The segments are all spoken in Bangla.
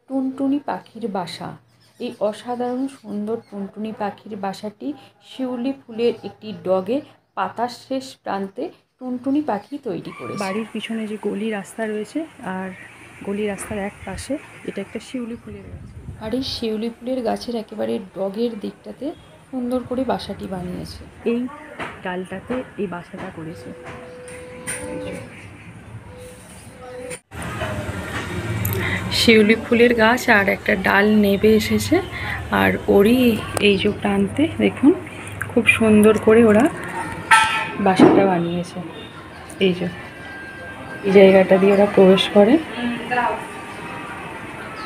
টুনটুনি পাখির বাসা। এই অসাধারণ সুন্দর টুনটুনি পাখির বাসাটি শিউলি ফুলের একটি ডগে পাতার শেষ প্রান্তে টুনটুনি পাখি তৈরি করেছে। বাড়ির পিছনে যে গলি রাস্তা রয়েছে আর গলি রাস্তার এক পাশে এটা একটা শিউলি ফুলের গাছ, আর এই শিউলি ফুলের গাছের একেবারে ডগের দিকটাতে সুন্দর করে বাসাটি বানিয়েছে। এই ডালটাতে এই বাসাটা করেছে। শিউলি ফুলের গাছ আর একটা ডাল নেবে এসেছে, আর ওরই এই যে প্রান্তে দেখুন খুব সুন্দর করে ওরা বাসাটা বানিয়েছে। এই যে এই জায়গাটা দিয়ে ওরা প্রবেশ করে।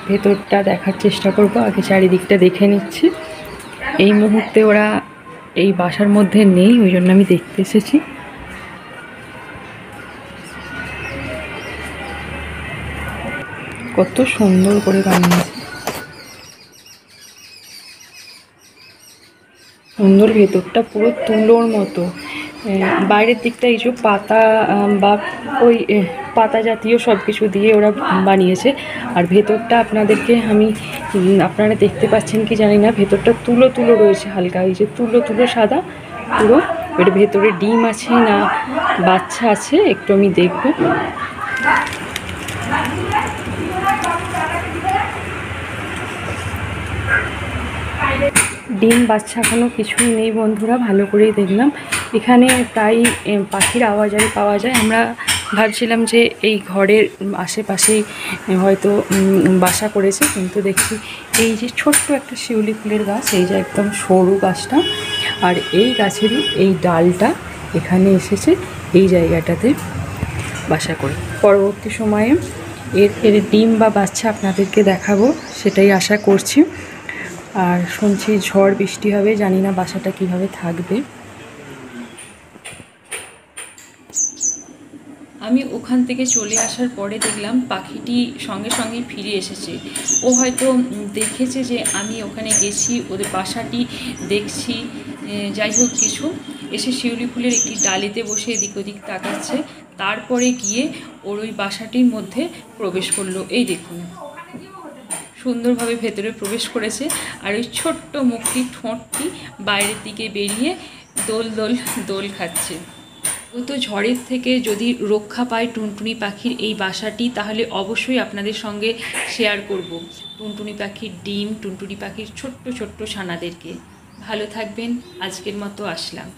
ভেতরটা দেখার চেষ্টা করব, আগে চারিদিকটা দেখে নিচ্ছি। এই মুহূর্তে ওরা এই বাসার মধ্যে নেই, ওই জন্য আমি দেখতে এসেছি। কত সুন্দর করে বানিয়েছে, সুন্দর। ভেতরটা পুরো তুলোর মতো। বাইরের দিকটা এই যে পাতা বা ওই পাতা জাতীয় সব কিছু দিয়ে ওরা বানিয়েছে, আর ভেতরটা আপনারা দেখতে পাচ্ছেন কি জানি না, ভেতরটা তুলো তুলো রয়েছে হালকা, এই যে তুলো তুলো সাদা পুরো। এটা ভেতরে ডিম আছে না বাচ্চা আছে একটু আমি দেখব। ডিম বাচ্চা এখনও কিছুই নেই বন্ধুরা, ভালো করেই দেখলাম। এখানে প্রায় পাখির আওয়াজাই পাওয়া যায়। আমরা ভাবছিলাম যে এই ঘরের আশেপাশেই হয়তো বাসা করেছে, কিন্তু দেখছি এই যে ছোট্ট একটা শিউলি ফুলের গাছ, এই যে একদম সরু গাছটা, আর এই গাছেরই এই ডালটা এখানে এসেছে এই জায়গাটাতে বাসা করে। পরবর্তী সময়ে এর ডিম বা বাচ্চা আপনাদেরকে দেখাবো, সেটাই আশা করছি। আর শুনছি ঝড় বৃষ্টি হবে, জানি না বাসাটা কিভাবে থাকবে। আমি ওখান থেকে চলে আসার পরে দেখলাম পাখিটি সঙ্গে সঙ্গে ফিরে এসেছে। ও হয়তো দেখেছে যে আমি ওখানে গেছি, ওদের বাসাটি দেখছি, যাই হোক কিছু, এসে শিউলি ফুলের একটি ডালিতে বসে এদিক ওদিক তাকাচ্ছে। তারপরে গিয়ে ওর ওই বাসাটির মধ্যে প্রবেশ করলো। এই দেখুন সুন্দরভাবে ভেতরে প্রবেশ করেছে, আর ওই ছোট্ট মুখটি ঠোঁটটি বাইরের দিকে বেরিয়ে দোল দোল দোল খাচ্ছে। তো ঝড়ের থেকে যদি রক্ষা পায় টুনটুনি পাখির এই বাসাটি, তাহলে অবশ্যই আপনাদের সঙ্গে শেয়ার করব টুনটুনি পাখির ডিম, টুনটুনি পাখির ছোট্ট ছোট্ট ছানাদেরকে। ভালো থাকবেন, আজকের মতো আসলাম।